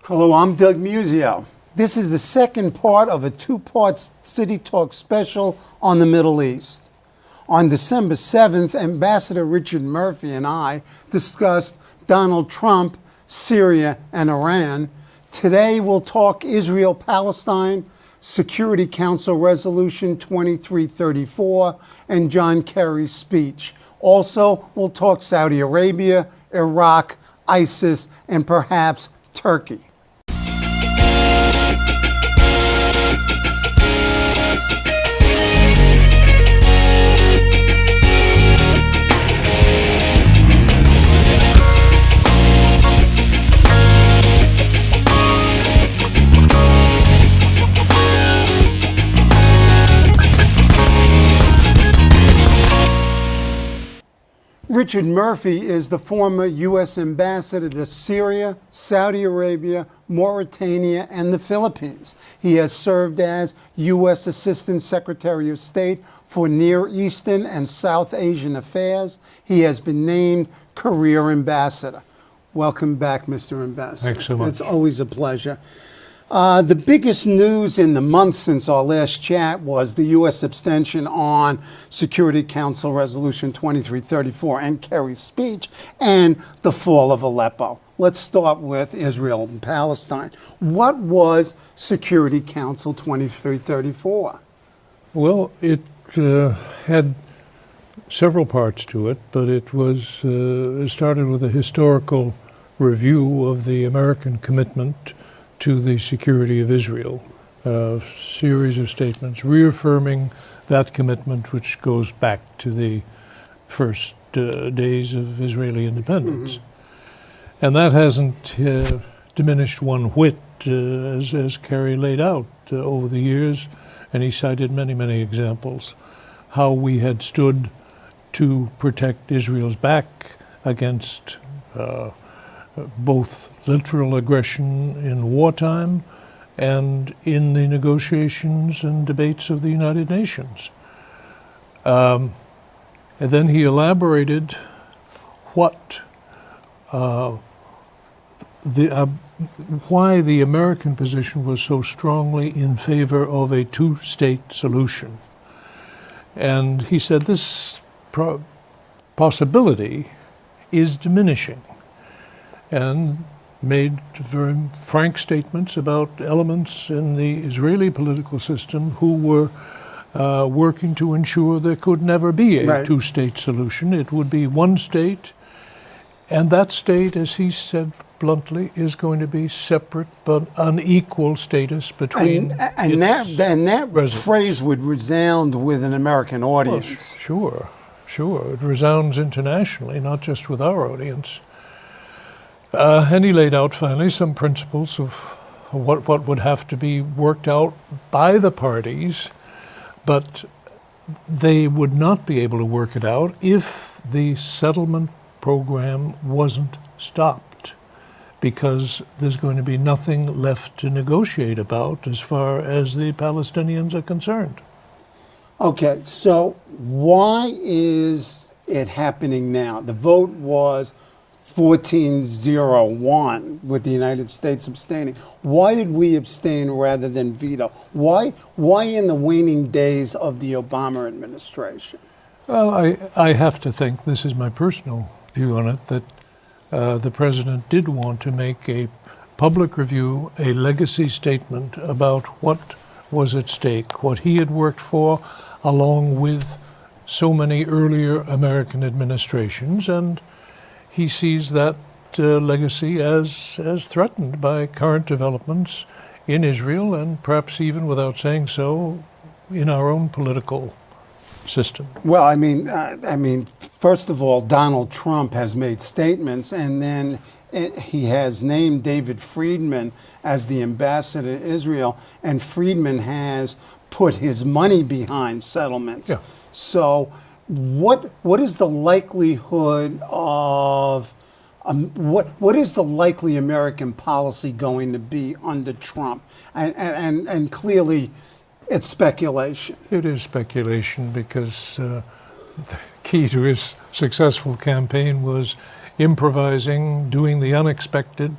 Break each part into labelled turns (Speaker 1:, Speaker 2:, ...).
Speaker 1: Hello, I'm Doug Muzzio. This is the second part of a two-part City Talk special on the Middle East. On December 7th, Ambassador Richard Murphy and I discussed Donald Trump, Syria, and Iran. Today we'll talk Israel-Palestine, Security Council Resolution 2334, and John Kerry's speech. Also, we'll talk Saudi Arabia, Iraq, ISIS, and perhaps Turkey. Richard Murphy is the former U.S. ambassador to Syria, Saudi Arabia, Mauritania, and the Philippines. He has served as U.S. Assistant Secretary of State for Near Eastern and South Asian Affairs. He has been named Career Ambassador. Welcome back, Mr. Ambassador.
Speaker 2: Thanks so much.
Speaker 1: It's always a pleasure. The biggest news in the month since our last chat was the U.S. abstention on Security Council Resolution 2334 and Kerry's speech and the fall of Aleppo. Let's start with Israel and Palestine. What was Security Council 2334?
Speaker 2: Well, it had several parts to it, but it was it started with a historical review of the American commitment to the security of Israel, a series of statements reaffirming that commitment, which goes back to the first days of Israeli independence. Mm-hmm. And that hasn't diminished one whit, as Kerry laid out over the years, and he cited many, many examples, how we had stood to protect Israel's back against both literal aggression in wartime and in the negotiations and debates of the United Nations. And then he elaborated what why the American position was so strongly in favor of a two-state solution. And he said this possibility is diminishing, and made very frank statements about elements in the Israeli political system who were working to ensure there could never be a two-state solution. It would be one state, and that state, as he said bluntly, is going to be separate but unequal status between
Speaker 1: and that phrase would resound with an American audience.
Speaker 2: Well, sure. It resounds internationally, not just with our audience. And he laid out finally some principles of what would have to be worked out by the parties, but they would not be able to work it out if the settlement program wasn't stopped, because there's going to be nothing left to negotiate about as far as the Palestinians are concerned.
Speaker 1: Okay, so why is it happening now? The vote was 14-0-1 with the United States abstaining. Why did we abstain rather than veto? Why in the waning days of the Obama administration?
Speaker 2: Well, I have to think, this is my personal view on it, that the president did want to make a public review, a legacy statement about what was at stake, what he had worked for, along with so many earlier American administrations, and he sees that legacy as threatened by current developments in Israel, and perhaps even without saying so, in our own political system.
Speaker 1: Well, I mean, first of all, Donald Trump has made statements, and then he has named David Friedman as the ambassador to Israel, and Friedman has put his money behind settlements.
Speaker 2: Yeah.
Speaker 1: So what is the likelihood of what is the likely American policy going to be under Trump? And clearly it's speculation.
Speaker 2: It is speculation because the key to his successful campaign was improvising, doing the unexpected,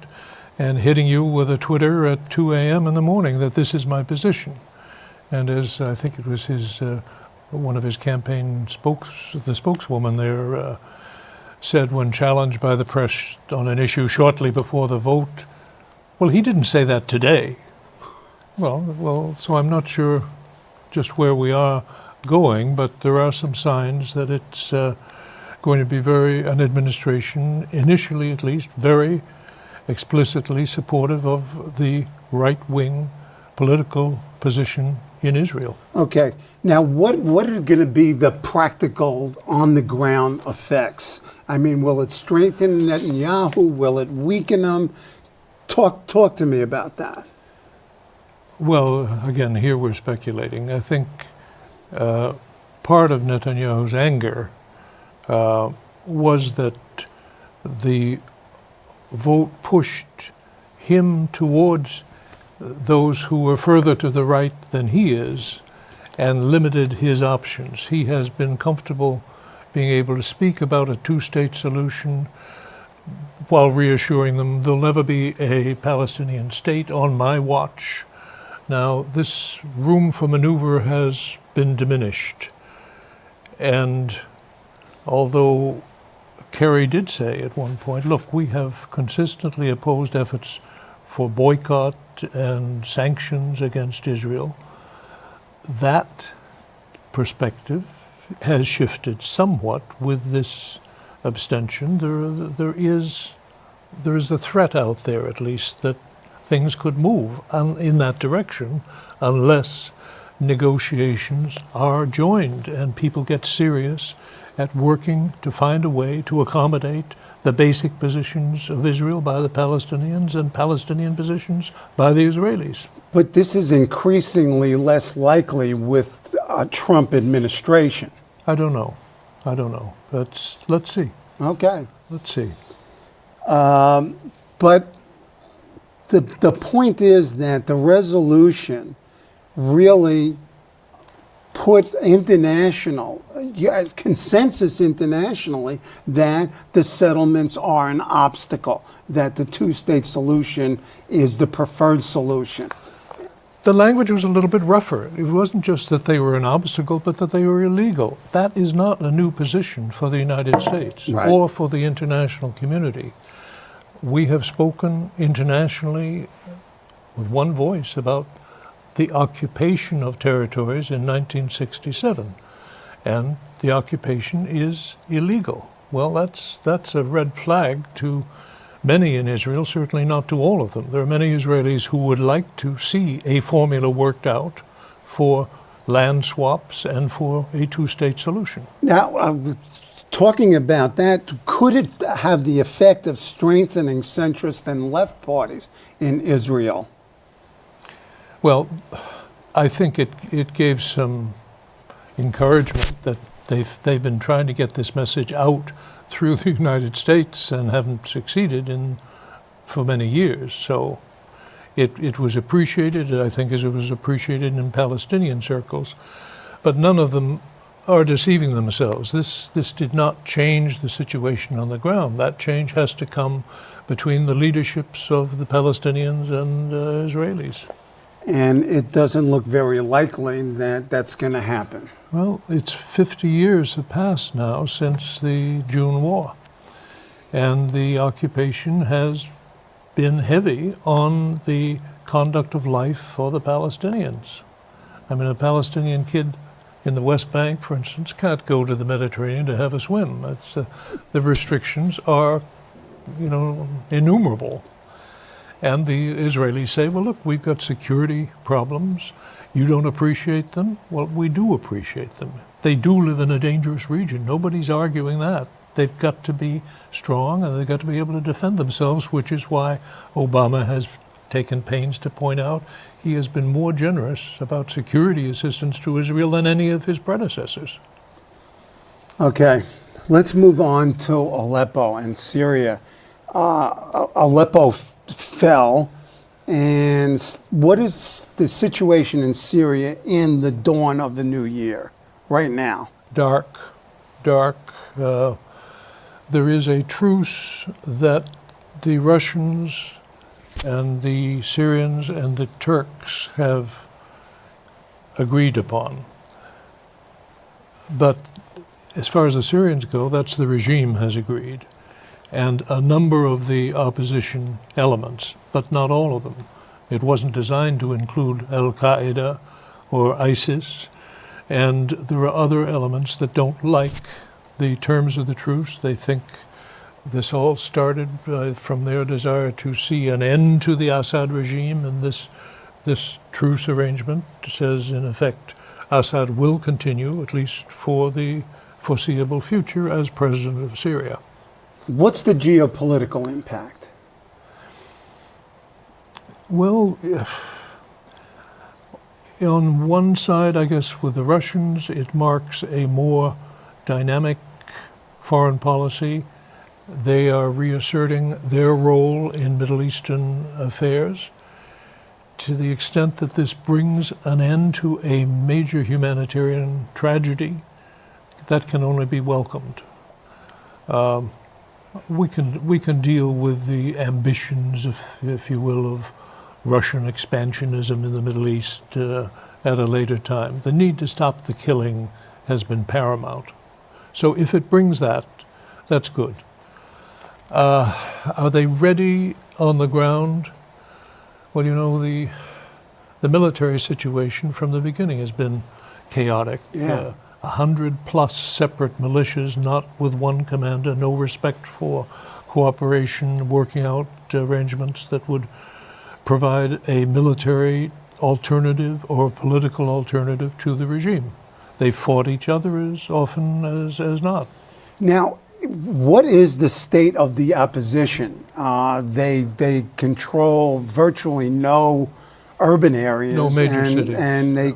Speaker 2: and hitting you with a Twitter at 2 a.m. in the morning that this is my position. And as I think it was his, one of his campaign the spokeswoman there said when challenged by the press on an issue shortly before the vote, well, he didn't say that today. Well, so I'm not sure just where we are going, but there are some signs that it's going to be an administration, initially at least, very explicitly supportive of the right-wing political position in Israel.
Speaker 1: Okay. Now, what are going to be the practical, on-the-ground effects? I mean, will it strengthen Netanyahu? Will it weaken him? Talk to me about that.
Speaker 2: Well, again, here we're speculating. I think part of Netanyahu's anger was that the vote pushed him towards those who were further to the right than he is and limited his options. He has been comfortable being able to speak about a two-state solution while reassuring them there'll never be a Palestinian state on my watch. Now, this room for maneuver has been diminished. And although Kerry did say at one point, look, we have consistently opposed efforts for boycott and sanctions against Israel, that perspective has shifted somewhat with this abstention. There is the threat out there, at least, that things could move in that direction unless negotiations are joined and people get serious at working to find a way to accommodate the basic positions of Israel by the Palestinians and Palestinian positions by the Israelis.
Speaker 1: But this is increasingly less likely with a Trump administration.
Speaker 2: I don't know. Let's see.
Speaker 1: Okay.
Speaker 2: Let's see.
Speaker 1: But the point is that the resolution really put consensus internationally that the settlements are an obstacle, that the two-state solution is the preferred solution.
Speaker 2: The language was a little bit rougher. It wasn't just that they were an obstacle, but that they were illegal. That is not a new position for the United States or for the international community. We have spoken internationally with one voice about the occupation of territories in 1967, and the occupation is illegal. Well, that's a red flag to many in Israel, certainly not to all of them. There are many Israelis who would like to see a formula worked out for land swaps and for a two-state solution.
Speaker 1: Now, talking about that, could it have the effect of strengthening centrist and left parties in Israel?
Speaker 2: Well, I think it gave some encouragement that they've been trying to get this message out through the United States and haven't succeeded for many years. So it was appreciated, I think, as it was appreciated in Palestinian circles. But none of them are deceiving themselves. This did not change the situation on the ground. That change has to come between the leaderships of the Palestinians and Israelis.
Speaker 1: And it doesn't look very likely that that's going to happen.
Speaker 2: Well, it's 50 years have passed now since the June War. And the occupation has been heavy on the conduct of life for the Palestinians. I mean, a Palestinian kid in the West Bank, for instance, can't go to the Mediterranean to have a swim. The restrictions are, innumerable. And the Israelis say, well, look, we've got security problems. You don't appreciate them? Well, we do appreciate them. They do live in a dangerous region. Nobody's arguing that. They've got to be strong and they've got to be able to defend themselves, which is why Obama has taken pains to point out he has been more generous about security assistance to Israel than any of his predecessors.
Speaker 1: Okay, let's move on to Aleppo and Syria. Aleppo fell, and what is the situation in Syria in the dawn of the new year right now?
Speaker 2: Dark. There is a truce that the Russians and the Syrians and the Turks have agreed upon. But as far as the Syrians go, that's the regime has agreed, and a number of the opposition elements, but not all of them. It wasn't designed to include Al-Qaeda or ISIS, and there are other elements that don't like the terms of the truce. They think this all started from their desire to see an end to the Assad regime, and this truce arrangement says, in effect, Assad will continue, at least for the foreseeable future, as president of Syria.
Speaker 1: What's the geopolitical impact?
Speaker 2: Well, on one side, I guess, with the Russians, it marks a more dynamic foreign policy. They are reasserting their role in Middle Eastern affairs. To the extent that this brings an end to a major humanitarian tragedy, that can only be welcomed. We can deal with the ambitions, if you will, of Russian expansionism in the Middle East at a later time. The need to stop the killing has been paramount. So if it brings that, that's good. Are they ready on the ground? Well, you know, the military situation from the beginning has been chaotic.
Speaker 1: Yeah.
Speaker 2: 100+ separate militias, not with one commander, no respect for cooperation, working out arrangements that would provide a military alternative or political alternative to the regime. They fought each other as often as not.
Speaker 1: Now, what is the state of the opposition? They control virtually no urban areas,
Speaker 2: no major cities,
Speaker 1: and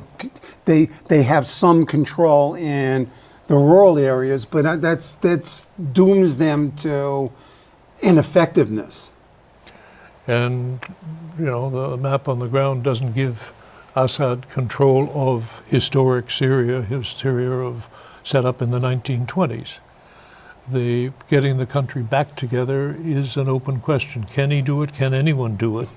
Speaker 1: they have some control in the rural areas, but that's dooms them to ineffectiveness.
Speaker 2: And you know, the map on the ground doesn't give Assad control of historic Syria, his Syria set up in the 1920s. Getting the country back together is an open question. Can he do it? Can anyone do it?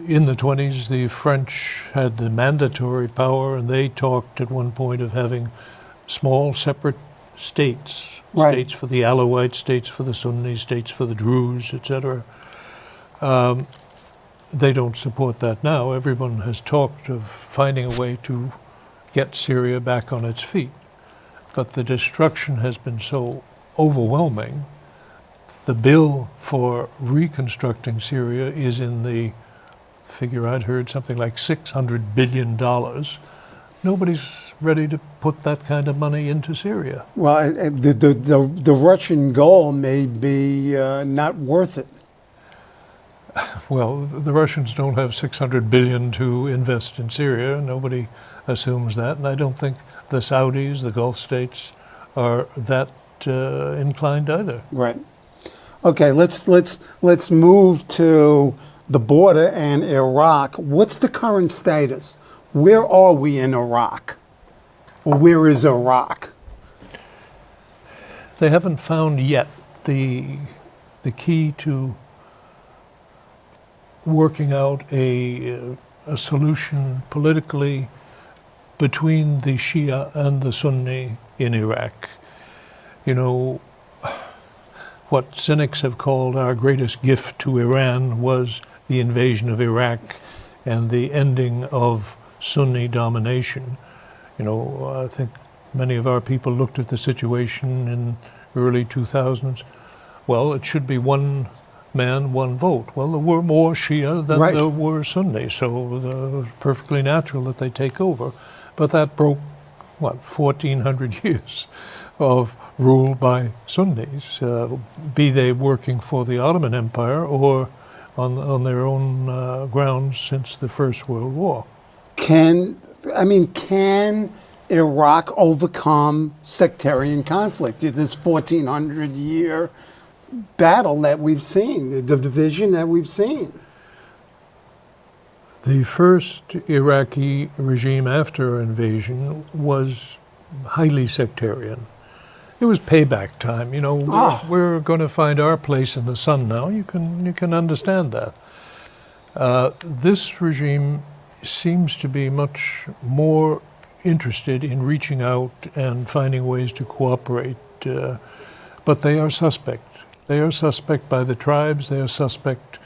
Speaker 2: In the 20s, the French had the mandatory power, and they talked at one point of having small, separate states.
Speaker 1: Right.
Speaker 2: States for the Alawites, states for the Sunnis, states for the Druze, etc. They don't support that now. Everyone has talked of finding a way to get Syria back on its feet. But the destruction has been so overwhelming. The bill for reconstructing Syria is in the figure I'd heard, something like $600 billion. Nobody's ready to put that kind of money into Syria.
Speaker 1: Well, the Russian goal may be not worth it.
Speaker 2: Well, the Russians don't have $600 billion to invest in Syria. Nobody assumes that, and I don't think the Saudis, the Gulf states, are that inclined either.
Speaker 1: Right. Okay, let's move to the border and Iraq. What's the current status? Where are we in Iraq? Or where is Iraq?
Speaker 2: They haven't found yet the key to working out a solution politically between the Shia and the Sunni in Iraq. You know, what cynics have called our greatest gift to Iran was the invasion of Iraq and the ending of Sunni domination. You know, I think many of our people looked at the situation in early 2000s. Well, it should be one man, one vote. Well, there were more Shia than
Speaker 1: Right.
Speaker 2: there were Sunni, so it was perfectly natural that they take over. But that broke, 1,400 years of rule by Sunnis, be they working for the Ottoman Empire or on their own grounds since the First World War.
Speaker 1: Can Iraq overcome sectarian conflict? This 1,400-year battle that we've seen, the division that we've seen.
Speaker 2: The first Iraqi regime after invasion was highly sectarian. It was payback time. You know,
Speaker 1: Oh.
Speaker 2: we're going to find our place in the sun now. You can understand that. This regime seems to be much more interested in reaching out and finding ways to cooperate, but they are suspect. They are suspect by the tribes. They are suspect,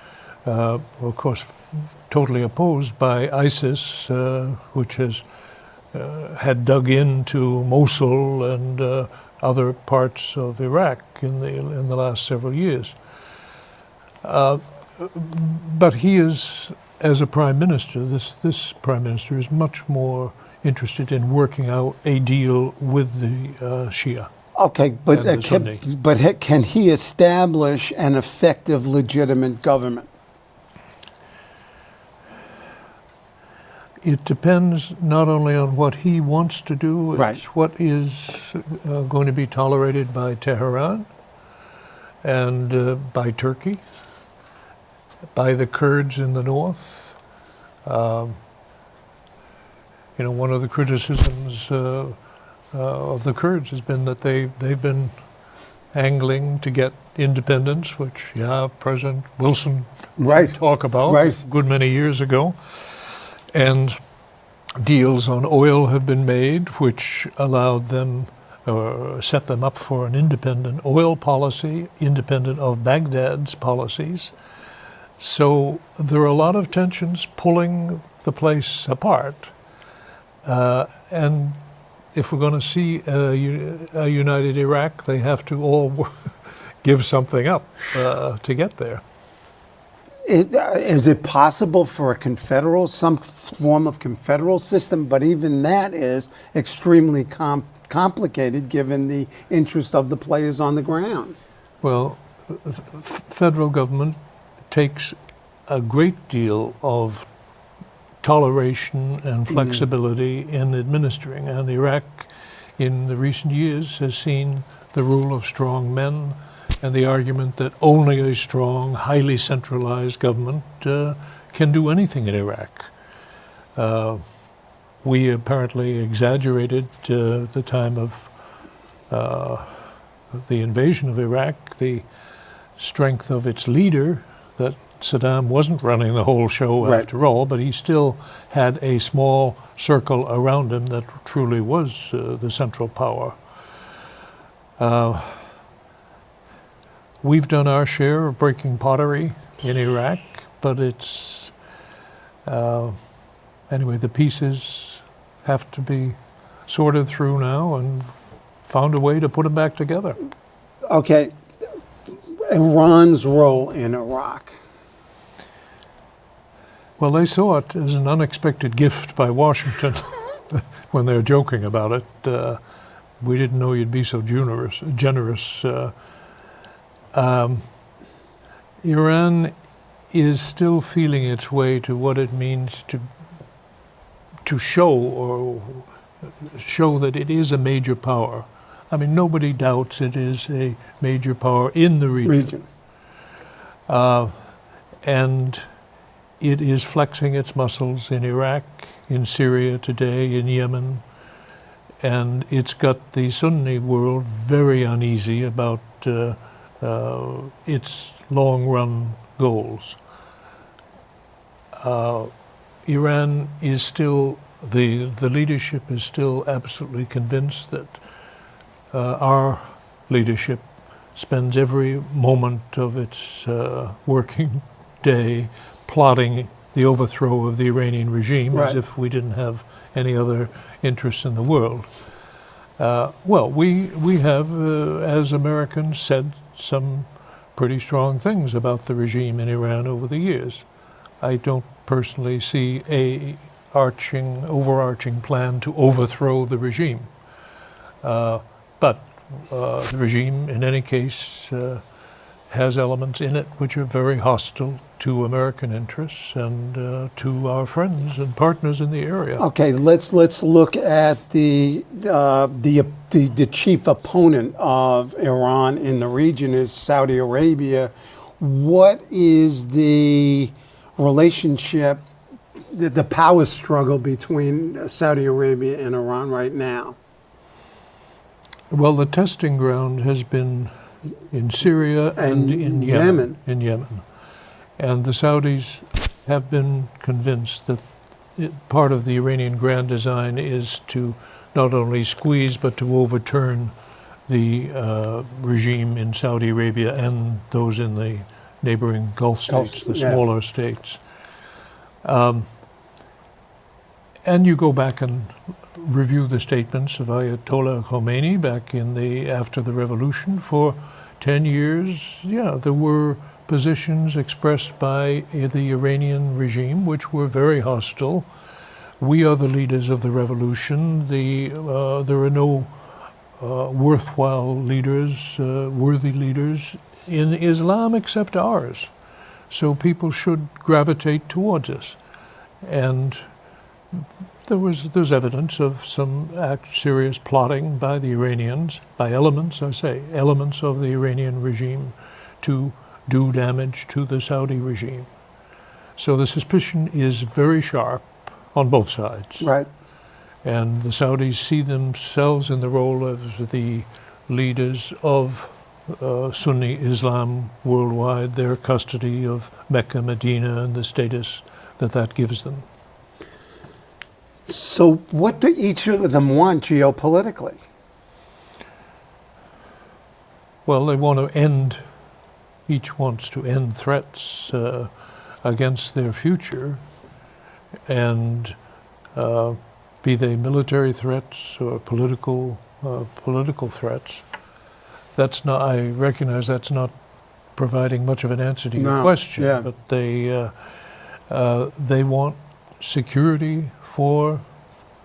Speaker 2: of course, totally opposed by ISIS, which has had dug into Mosul and other parts of Iraq in the last several years. But he is, as a prime minister, this prime minister is much more interested in working out a deal with the Shia.
Speaker 1: Okay, but
Speaker 2: And the Sunni.
Speaker 1: can he establish an effective, legitimate government?
Speaker 2: It depends not only on what he wants to do, it's
Speaker 1: Right.
Speaker 2: what is going to be tolerated by Tehran and by Turkey, by the Kurds in the north. You know, one of the criticisms of the Kurds has been that they've been angling to get independence, which, President Wilson
Speaker 1: Right.
Speaker 2: talked about
Speaker 1: Right.
Speaker 2: a good many years ago. And deals on oil have been made, which allowed them, or set them up for an independent oil policy, independent of Baghdad's policies. So there are a lot of tensions pulling the place apart. And if we're going to see a united Iraq, they have to all give something up to get there.
Speaker 1: Is it possible for some form of confederal system? But even that is extremely complicated given the interest of the players on the ground.
Speaker 2: Well, federal government takes a great deal of toleration and flexibility in administering, and Iraq in the recent years has seen the rule of strong men and the argument that only a strong, highly centralized government can do anything in Iraq. We apparently exaggerated the time of the invasion of Iraq, the strength of its leader, that Saddam wasn't running the whole show
Speaker 1: Right.
Speaker 2: after all, but he still had a small circle around him that truly was the central power. We've done our share of breaking pottery in Iraq, but it's, anyway, the pieces have to be sorted through now and found a way to put them back together.
Speaker 1: Okay, Iran's role in Iraq.
Speaker 2: Well, they saw it as an unexpected gift by Washington when they're joking about it. We didn't know you'd be so generous. Iran is still feeling its way to what it means to show that it is a major power. I mean, nobody doubts it is a major power in the region. And it is flexing its muscles in Iraq, in Syria today, in Yemen, and it's got the Sunni world very uneasy about its long-run goals. Iran is still, the leadership is still absolutely convinced that our leadership spends every moment of its working day plotting the overthrow of the Iranian regime,
Speaker 1: Right.
Speaker 2: as if we didn't have any other interests in the world. Well, we have, as Americans, said some pretty strong things about the regime in Iran over the years. I don't personally see a overarching plan to overthrow the regime. But the regime, in any case, has elements in it which are very hostile to American interests and to our friends and partners in the area.
Speaker 1: Okay, let's look at the chief opponent of Iran in the region is Saudi Arabia. What is the relationship, the power struggle between Saudi Arabia and Iran right now?
Speaker 2: Well, the testing ground has been in Syria and in Yemen. In Yemen. And the Saudis have been convinced that part of the Iranian grand design is to not only squeeze but to overturn the regime in Saudi Arabia and those in the neighboring Gulf states, the smaller states. And you go back and review the statements of Ayatollah Khomeini back after the revolution. For 10 years, there were positions expressed by the Iranian regime which were very hostile. We are the leaders of the revolution. There are no worthwhile leaders, worthy leaders in Islam except ours. So people should gravitate towards us. And there's evidence of some serious plotting by the Iranians, by elements of the Iranian regime, to do damage to the Saudi regime. So the suspicion is very sharp on both sides.
Speaker 1: Right.
Speaker 2: And the Saudis see themselves in the role of the leaders of Sunni Islam worldwide, their custody of Mecca, Medina, and the status that gives them.
Speaker 1: So what do each of them want geopolitically?
Speaker 2: Well, each wants to end threats against their future, and be they military threats or political threats. I recognize that's not providing much of an answer to your question, but they want security for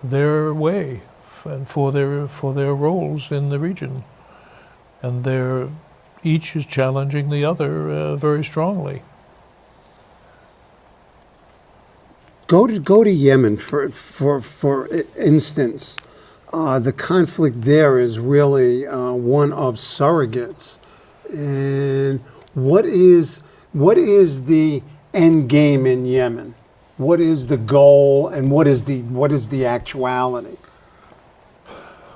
Speaker 2: their way and for their roles in the region, and each is challenging the other very strongly.
Speaker 1: Go to Yemen for instance. The conflict there is really one of surrogates. And what is the end game in Yemen? What is the goal, and what is the actuality?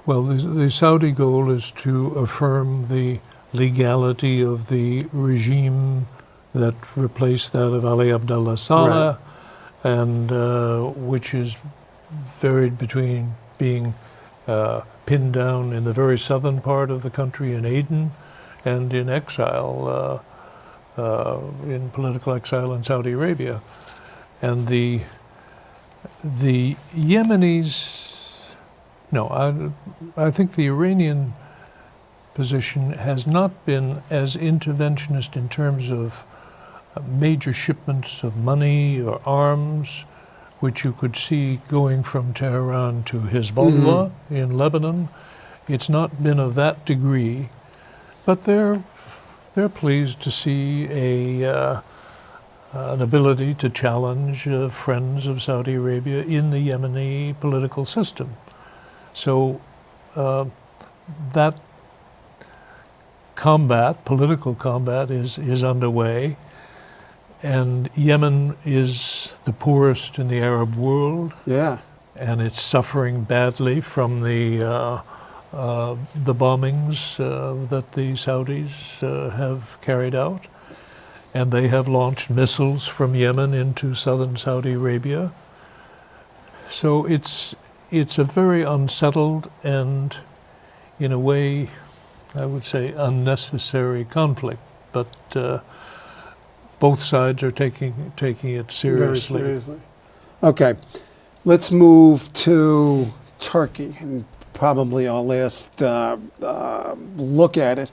Speaker 2: Well, the Saudi goal is to affirm the legality of the regime that replaced that of Ali Abdullah Saleh, right, and which is varied between being pinned down in the very southern part of the country in Aden and in exile, in political exile in Saudi Arabia. And the Yemenis, I think the Iranian position has not been as interventionist in terms of major shipments of money or arms, which you could see going from Tehran to Hezbollah in Lebanon. It's not been of that degree, but they're pleased to see an ability to challenge friends of Saudi Arabia in the Yemeni political system. So that political combat is underway, and Yemen is the poorest in the Arab world. Yeah. And it's suffering badly from the bombings that the Saudis have carried out. And they have launched missiles from Yemen into southern Saudi Arabia. So it's a very unsettled and, in a way, I would say, unnecessary conflict. But both sides are taking it seriously. Very seriously.
Speaker 1: Okay, let's move to Turkey, and probably our last look at it.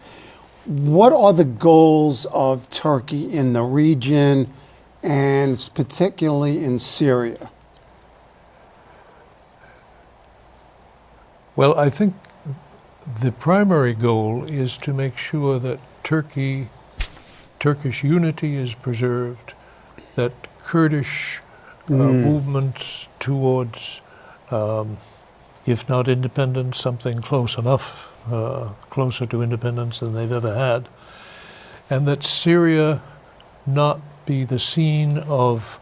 Speaker 1: What are the goals of Turkey in the region, and particularly in Syria?
Speaker 2: Well, I think the primary goal is to make sure that Turkish unity is preserved, that Kurdish movements towards, if not independence, something close enough, closer to independence than they've ever had, and that Syria not be the scene of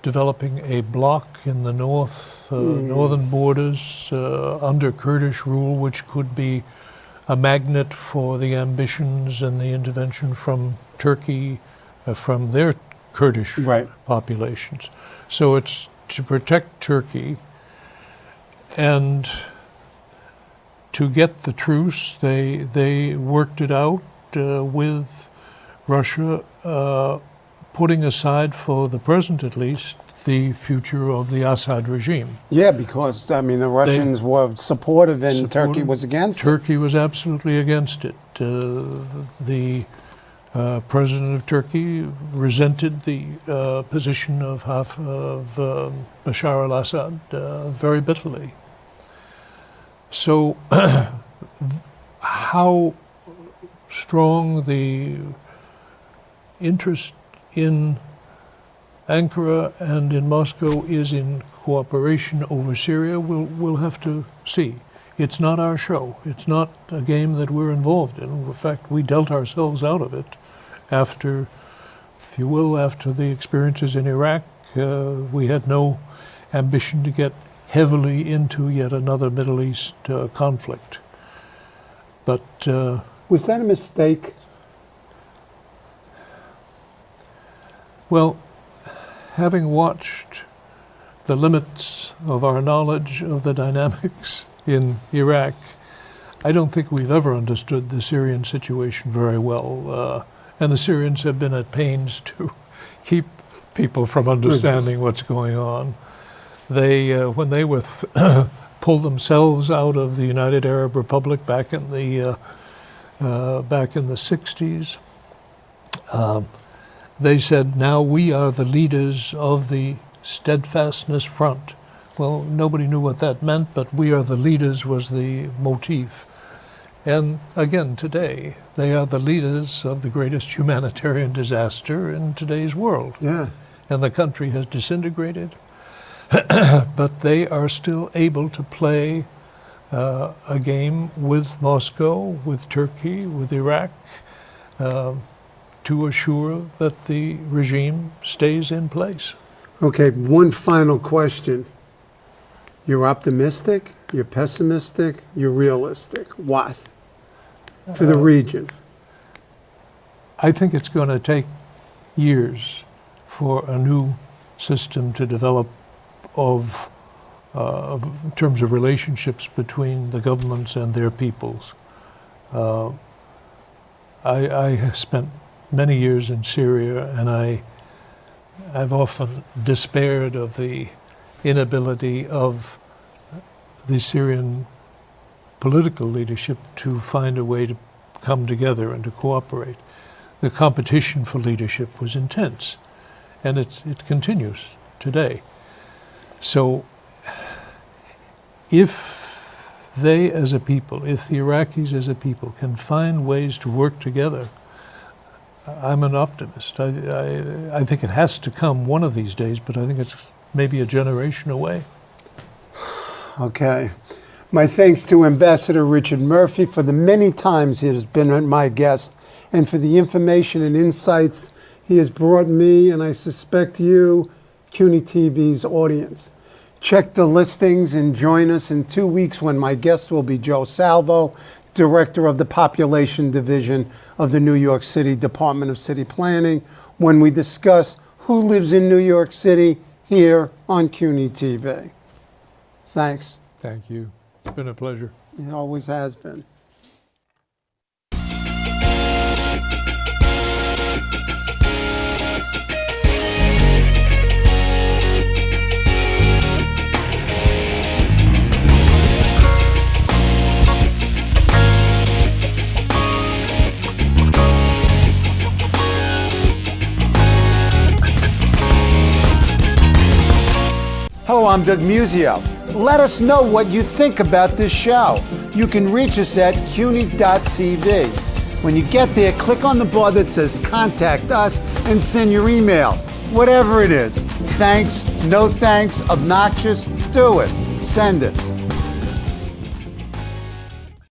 Speaker 2: developing a bloc in the northern borders under Kurdish rule, which could be a magnet for the ambitions and the intervention from Turkey, from their Kurdish
Speaker 1: Right.
Speaker 2: populations. So it's to protect Turkey and to get the truce. They worked it out with Russia, putting aside, for the present at least, the future of the Assad regime.
Speaker 1: Yeah, because, I mean, the Russians were supportive and Turkey was against it.
Speaker 2: Turkey was absolutely against it. The president of Turkey resented the position of Bashar al-Assad very bitterly. So how strong the interest in Ankara and in Moscow is in cooperation over Syria, we'll have to see. It's not our show. It's not a game that we're involved in. In fact, we dealt ourselves out of it after, if you will, after the experiences in Iraq. We had no ambition to get heavily into yet another Middle East conflict. But
Speaker 1: Was that a mistake?
Speaker 2: well, having watched the limits of our knowledge of the dynamics in Iraq, I don't think we've ever understood the Syrian situation very well. And the Syrians have been at pains to keep people from understanding what's going on. They, when they were pulled themselves out of the United Arab Republic back in the 60s, they said, now we are the leaders of the steadfastness front. Well, nobody knew what that meant, but we are the leaders was the motif. And again, today, they are the leaders of the greatest humanitarian disaster in today's world.
Speaker 1: Yeah.
Speaker 2: And the country has disintegrated, but they are still able to play a game with Moscow, with Turkey, with Iraq, to assure that the regime stays in place.
Speaker 1: Okay, one final question. You're optimistic, you're pessimistic, you're realistic. What? For the region.
Speaker 2: I think it's going to take years for a new system to develop in terms of relationships between the governments and their peoples. I spent many years in Syria, and I've often despaired of the inability of the Syrian political leadership to find a way to come together and to cooperate. The competition for leadership was intense, and it continues today. So if they as a people, if the Iraqis as a people can find ways to work together, I'm an optimist. I think it has to come one of these days, but I think it's maybe a generation away.
Speaker 1: Okay. My thanks to Ambassador Richard Murphy for the many times he has been my guest and for the information and insights he has brought me, and I suspect you, CUNY TV's audience. Check the listings and join us in 2 weeks when my guest will be Joe Salvo, Director of the Population Division of the New York City Department of City Planning, when we discuss who lives in New York City here on CUNY TV. Thanks.
Speaker 2: Thank you. It's been a pleasure.
Speaker 1: It always has been. Hello, I'm Doug Muzzio. Let us know what you think about this show. You can reach us at CUNY.tv. When you get there, click on the bar that says Contact Us and send your email. Whatever it is. Thanks, no thanks, obnoxious, do it. Send it.